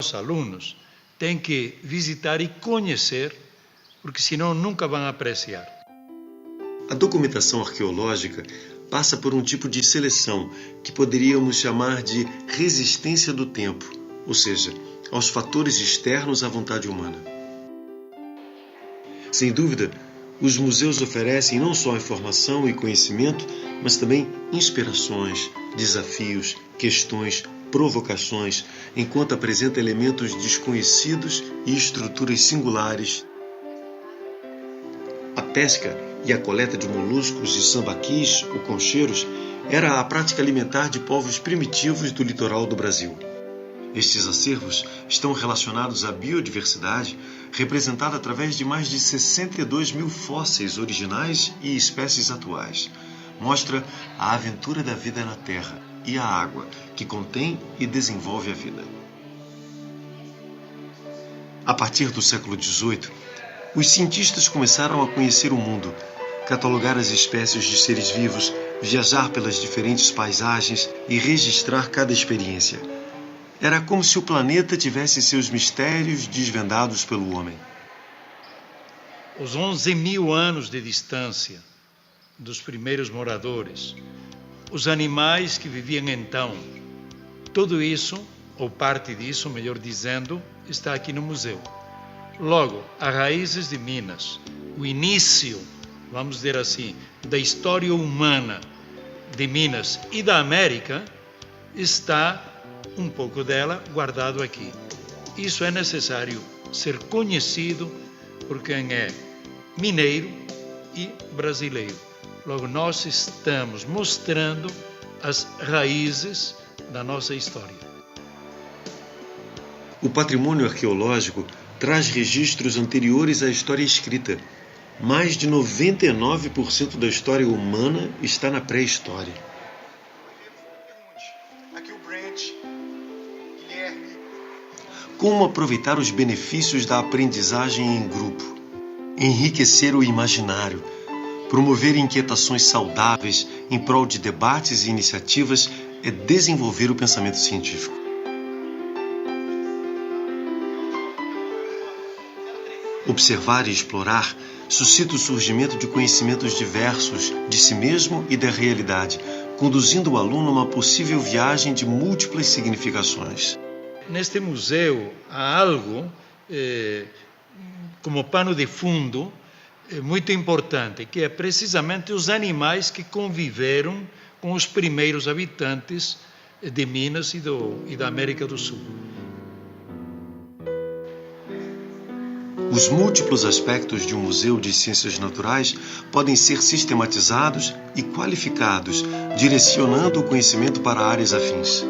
Os alunos têm que visitar e conhecer, porque senão nunca vão apreciar. A documentação arqueológica passa por um tipo de seleção que poderíamos chamar de resistência do tempo, ou seja, aos fatores externos à vontade humana. Sem dúvida, os museus oferecem não só informação e conhecimento, mas também inspirações, desafios, questões, provocações, enquanto apresenta elementos desconhecidos e estruturas singulares. A pesca e a coleta de moluscos e sambaquis, ou concheiros, era a prática alimentar de povos primitivos do litoral do Brasil. Estes acervos estão relacionados à biodiversidade, representada através de mais de 62 mil fósseis originais e espécies atuais. Mostra a aventura da vida na Terra e a água, que contém e desenvolve a vida. A partir do século XVIII, os cientistas começaram a conhecer o mundo, catalogar as espécies de seres vivos, viajar pelas diferentes paisagens e registrar cada experiência. Era como se o planeta tivesse seus mistérios desvendados pelo homem. Os 11.000 anos de distância dos primeiros moradores, os animais que viviam então, tudo isso, ou parte disso, melhor dizendo, está aqui no museu. Logo, as raízes de Minas, o início, vamos dizer assim, da história humana de Minas e da América, está um pouco dela guardado aqui. Isso é necessário ser conhecido por quem é mineiro e brasileiro. Logo, nós estamos mostrando as raízes da nossa história. O patrimônio arqueológico traz registros anteriores à história escrita. Mais de 99% da história humana está na pré-história. Como aproveitar os benefícios da aprendizagem em grupo? Enriquecer o imaginário, promover inquietações saudáveis em prol de debates e iniciativas é desenvolver o pensamento científico. Observar e explorar suscita o surgimento de conhecimentos diversos de si mesmo e da realidade, conduzindo o aluno a uma possível viagem de múltiplas significações. Neste museu há algo como pano de fundo muito importante, que é precisamente os animais que conviveram com os primeiros habitantes de Minas e da América do Sul. Os múltiplos aspectos de um museu de ciências naturais podem ser sistematizados e qualificados, direcionando o conhecimento para áreas afins.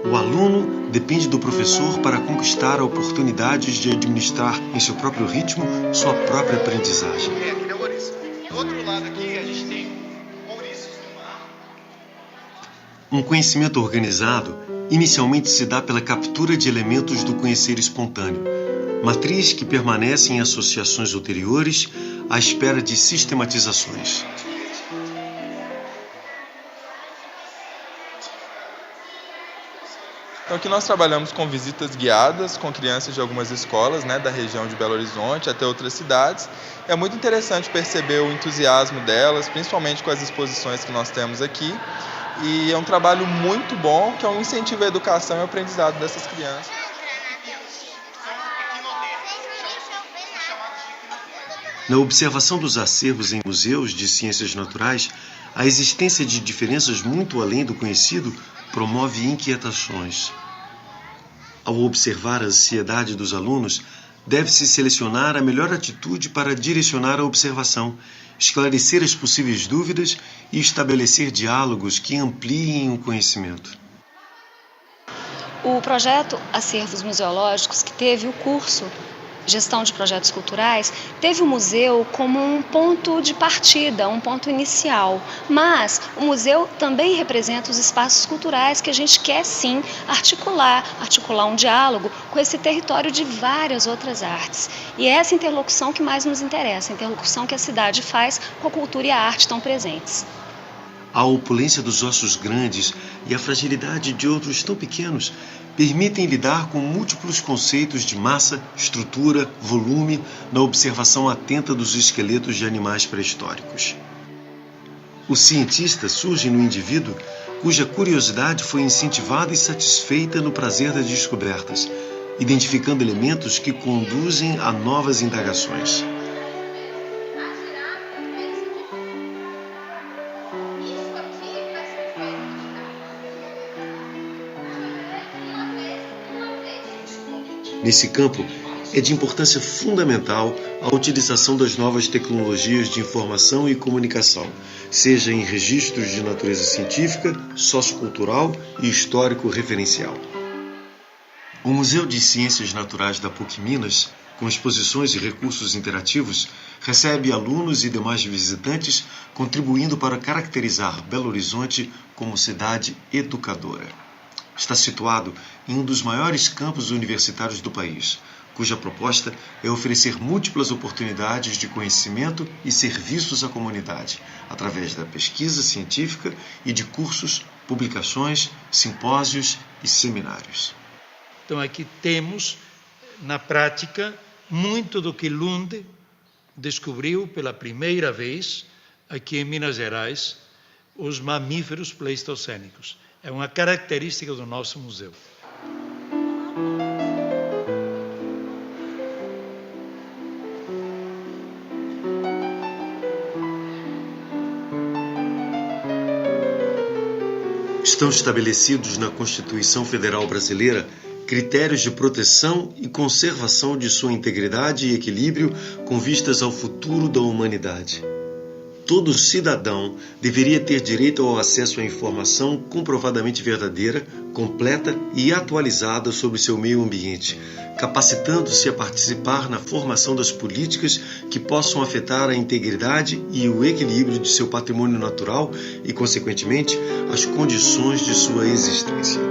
O aluno depende do professor para conquistar oportunidades de administrar em seu próprio ritmo sua própria aprendizagem. Aqui é Ouriço. Do outro lado aqui a gente tem ouriços do mar. Um conhecimento organizado inicialmente se dá pela captura de elementos do conhecer espontâneo, matriz que permanece em associações ulteriores à espera de sistematizações. Então aqui nós trabalhamos com visitas guiadas com crianças de algumas escolas, da região de Belo Horizonte até outras cidades. É muito interessante perceber o entusiasmo delas, principalmente com as exposições que nós temos aqui. E é um trabalho muito bom, que é um incentivo à educação e ao aprendizado dessas crianças. Na observação dos acervos em museus de ciências naturais, a existência de diferenças muito além do conhecido promove inquietações. Ao observar a ansiedade dos alunos, deve-se selecionar a melhor atitude para direcionar a observação, esclarecer as possíveis dúvidas e estabelecer diálogos que ampliem o conhecimento. O projeto Acervos Museológicos, que teve o curso Gestão de Projetos Culturais, teve o museu como um ponto de partida, um ponto inicial. Mas o museu também representa os espaços culturais que a gente quer sim articular um diálogo com esse território de várias outras artes. E é essa interlocução que mais nos interessa, a interlocução que a cidade faz com a cultura e a arte tão presentes. A opulência dos ossos grandes e a fragilidade de outros tão pequenos permitem lidar com múltiplos conceitos de massa, estrutura, volume na observação atenta dos esqueletos de animais pré-históricos. O cientista surge no indivíduo cuja curiosidade foi incentivada e satisfeita no prazer das descobertas, identificando elementos que conduzem a novas indagações. Nesse campo, é de importância fundamental a utilização das novas tecnologias de informação e comunicação, seja em registros de natureza científica, sociocultural e histórico-referencial. O Museu de Ciências Naturais da PUC Minas, com exposições e recursos interativos, recebe alunos e demais visitantes, contribuindo para caracterizar Belo Horizonte como cidade educadora. Está situado em um dos maiores campos universitários do país, cuja proposta é oferecer múltiplas oportunidades de conhecimento e serviços à comunidade, através da pesquisa científica e de cursos, publicações, simpósios e seminários. Então aqui temos, na prática, muito do que Lund descobriu pela primeira vez aqui em Minas Gerais, os mamíferos pleistocênicos. É uma característica do nosso museu. Estão estabelecidos na Constituição Federal Brasileira critérios de proteção e conservação de sua integridade e equilíbrio com vistas ao futuro da humanidade. Todo cidadão deveria ter direito ao acesso à informação comprovadamente verdadeira, completa e atualizada sobre seu meio ambiente, capacitando-se a participar na formação das políticas que possam afetar a integridade e o equilíbrio de seu patrimônio natural e, consequentemente, as condições de sua existência.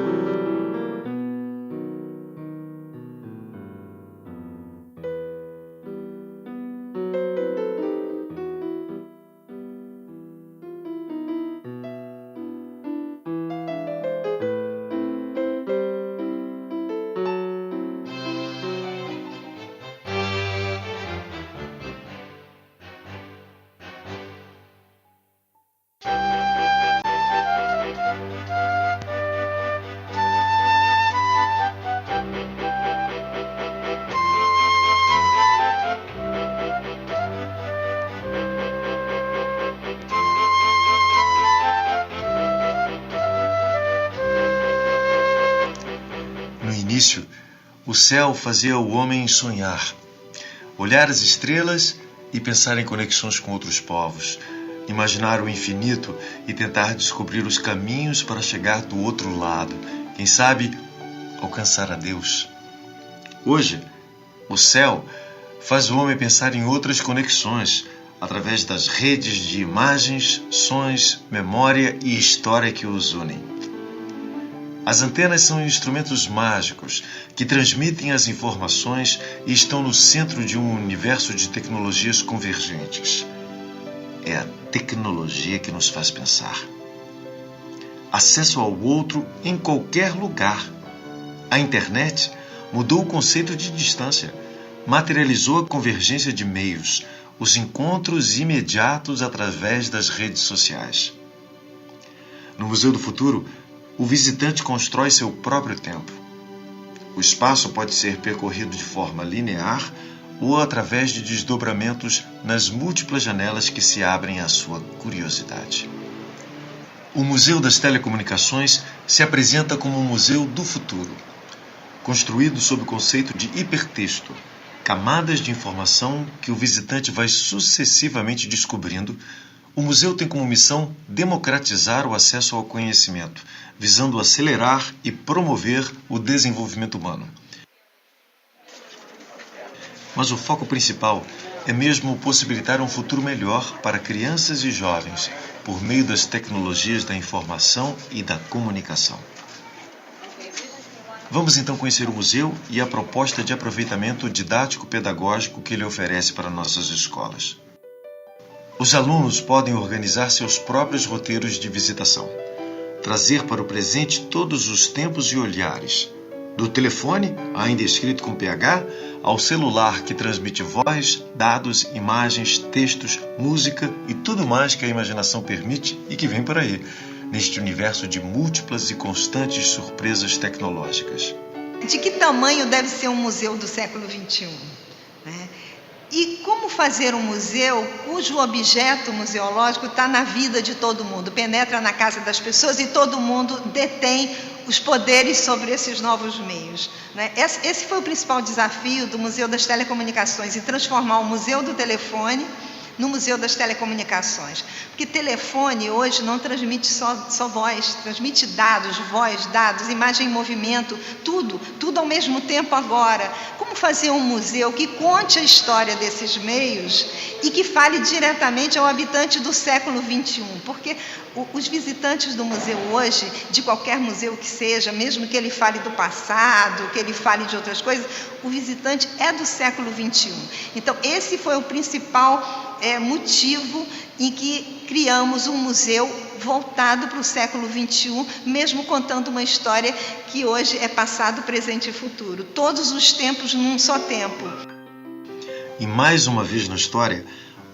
O céu fazia o homem sonhar, olhar as estrelas e pensar em conexões com outros povos, imaginar o infinito e tentar descobrir os caminhos para chegar do outro lado, quem sabe alcançar a Deus. Hoje, o céu faz o homem pensar em outras conexões, através das redes de imagens, sons, memória e história que os unem. As antenas são instrumentos mágicos que transmitem as informações e estão no centro de um universo de tecnologias convergentes. É a tecnologia que nos faz pensar. Acesso ao outro em qualquer lugar. A internet mudou o conceito de distância, materializou a convergência de meios, os encontros imediatos através das redes sociais. No Museu do Futuro, o visitante constrói seu próprio tempo. O espaço pode ser percorrido de forma linear ou através de desdobramentos nas múltiplas janelas que se abrem à sua curiosidade. O Museu das Telecomunicações se apresenta como um museu do futuro, construído sob o conceito de hipertexto, camadas de informação que o visitante vai sucessivamente descobrindo. O museu tem como missão democratizar o acesso ao conhecimento, visando acelerar e promover o desenvolvimento humano. Mas o foco principal é mesmo possibilitar um futuro melhor para crianças e jovens, por meio das tecnologias da informação e da comunicação. Vamos então conhecer o museu e a proposta de aproveitamento didático-pedagógico que ele oferece para nossas escolas. Os alunos podem organizar seus próprios roteiros de visitação, trazer para o presente todos os tempos e olhares, do telefone, ainda escrito com PH, ao celular que transmite voz, dados, imagens, textos, música e tudo mais que a imaginação permite e que vem por aí, neste universo de múltiplas e constantes surpresas tecnológicas. De que tamanho deve ser um museu do século XXI? Né? E como fazer um museu cujo objeto museológico está na vida de todo mundo, penetra na casa das pessoas e todo mundo detém os poderes sobre esses novos meios. Né? Esse foi o principal desafio do Museu das Telecomunicações, em transformar o Museu do Telefone no Museu das Telecomunicações. Porque telefone hoje não transmite só voz, transmite dados, voz, dados, imagem em movimento, tudo ao mesmo tempo agora. Como fazer um museu que conte a história desses meios e que fale diretamente ao habitante do século XXI? Porque os visitantes do museu hoje, de qualquer museu que seja, mesmo que ele fale do passado, que ele fale de outras coisas, o visitante é do século XXI. Então, esse foi o principal motivo em que criamos um museu voltado para o século XXI, mesmo contando uma história que hoje é passado, presente e futuro. Todos os tempos num só tempo. E mais uma vez na história,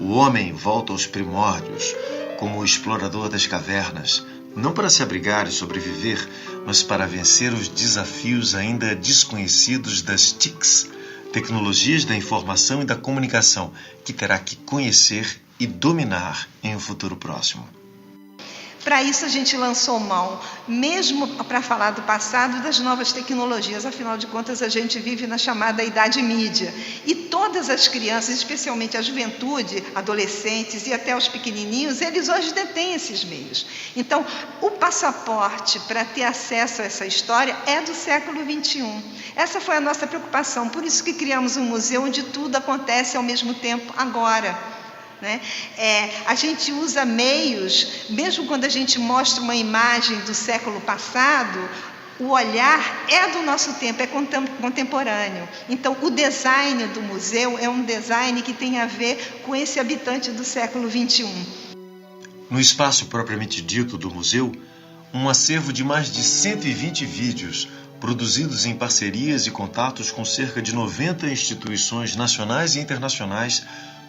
o homem volta aos primórdios, como o explorador das cavernas, não para se abrigar e sobreviver, mas para vencer os desafios ainda desconhecidos das TICs, tecnologias da informação e da comunicação, que terá que conhecer e dominar em um futuro próximo. Para isso a gente lançou mão, mesmo para falar do passado, das novas tecnologias. Afinal de contas, a gente vive na chamada Idade Mídia. E todas as crianças, especialmente a juventude, adolescentes e até os pequenininhos, eles hoje detêm esses meios. Então, o passaporte para ter acesso a essa história é do século XXI. Essa foi a nossa preocupação, por isso que criamos um museu onde tudo acontece ao mesmo tempo agora. Né? A gente usa meios, mesmo quando a gente mostra uma imagem do século passado, o olhar é do nosso tempo, é contemporâneo. Então, o design do museu é um design que tem a ver com esse habitante do século XXI. No espaço propriamente dito do museu, um acervo de mais de 120 vídeos, produzidos em parcerias e contatos com cerca de 90 instituições nacionais e internacionais,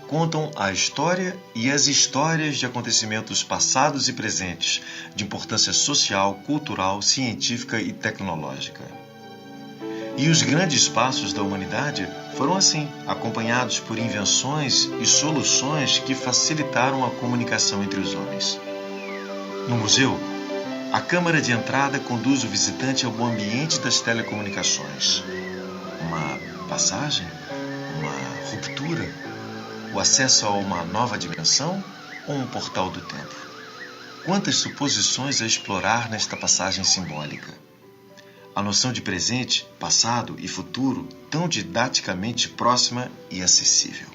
contam a história e as histórias de acontecimentos passados e presentes, de importância social, cultural, científica e tecnológica. E os grandes passos da humanidade foram assim, acompanhados por invenções e soluções que facilitaram a comunicação entre os homens. No museu, a câmara de entrada conduz o visitante ao ambiente das telecomunicações. Uma passagem? Uma ruptura? O acesso a uma nova dimensão ou um portal do tempo? Quantas suposições a explorar nesta passagem simbólica? A noção de presente, passado e futuro tão didaticamente próxima e acessível.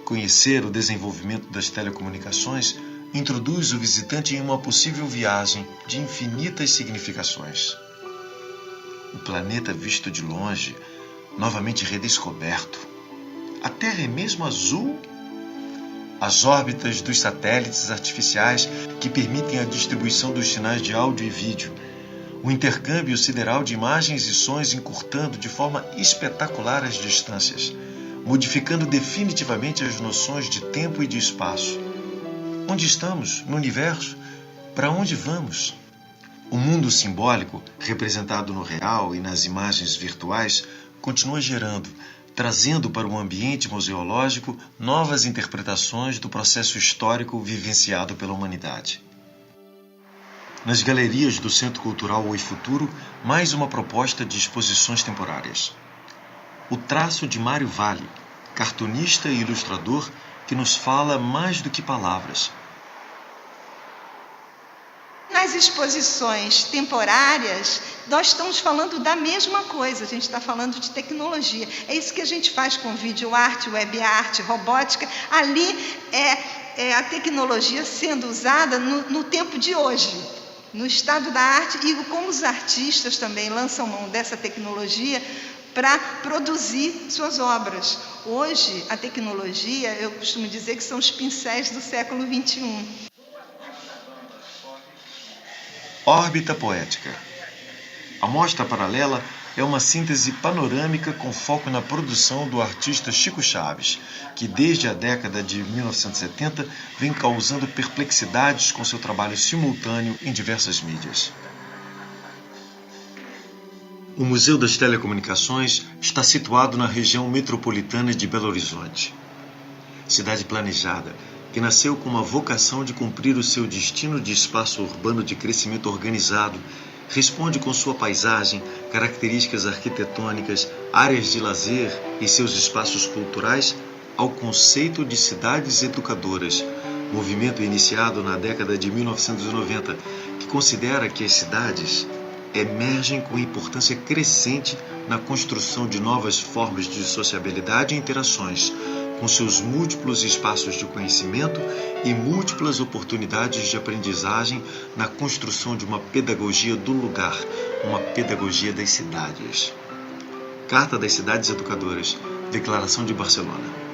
Conhecer o desenvolvimento das telecomunicações introduz o visitante em uma possível viagem de infinitas significações. O planeta visto de longe, novamente redescoberto. A Terra é mesmo azul? As órbitas dos satélites artificiais que permitem a distribuição dos sinais de áudio e vídeo. O intercâmbio sideral de imagens e sons encurtando de forma espetacular as distâncias, modificando definitivamente as noções de tempo e de espaço. Onde estamos? No universo? Para onde vamos? O mundo simbólico, representado no real e nas imagens virtuais, continua gerando, trazendo para o ambiente museológico novas interpretações do processo histórico vivenciado pela humanidade. Nas galerias do Centro Cultural Oi Futuro, mais uma proposta de exposições temporárias. O traço de Mário Vale, cartunista e ilustrador que nos fala mais do que palavras. Nas exposições temporárias, nós estamos falando da mesma coisa, a gente está falando de tecnologia. É isso que a gente faz com vídeo arte, web arte, robótica. Ali é a tecnologia sendo usada no tempo de hoje, no estado da arte, e como os artistas também lançam mão dessa tecnologia para produzir suas obras. Hoje, a tecnologia, eu costumo dizer que são os pincéis do século XXI. Órbita poética. A mostra paralela é uma síntese panorâmica com foco na produção do artista Chico Chaves, que desde a década de 1970 vem causando perplexidades com seu trabalho simultâneo em diversas mídias. O Museu das Telecomunicações está situado na região metropolitana de Belo Horizonte. Cidade planejada, que nasceu com uma vocação de cumprir o seu destino de espaço urbano de crescimento organizado, responde com sua paisagem, características arquitetônicas, áreas de lazer e seus espaços culturais ao conceito de cidades educadoras, movimento iniciado na década de 1990, que considera que as cidades emergem com importância crescente na construção de novas formas de sociabilidade e interações, com seus múltiplos espaços de conhecimento e múltiplas oportunidades de aprendizagem na construção de uma pedagogia do lugar, uma pedagogia das cidades. Carta das Cidades Educadoras, Declaração de Barcelona.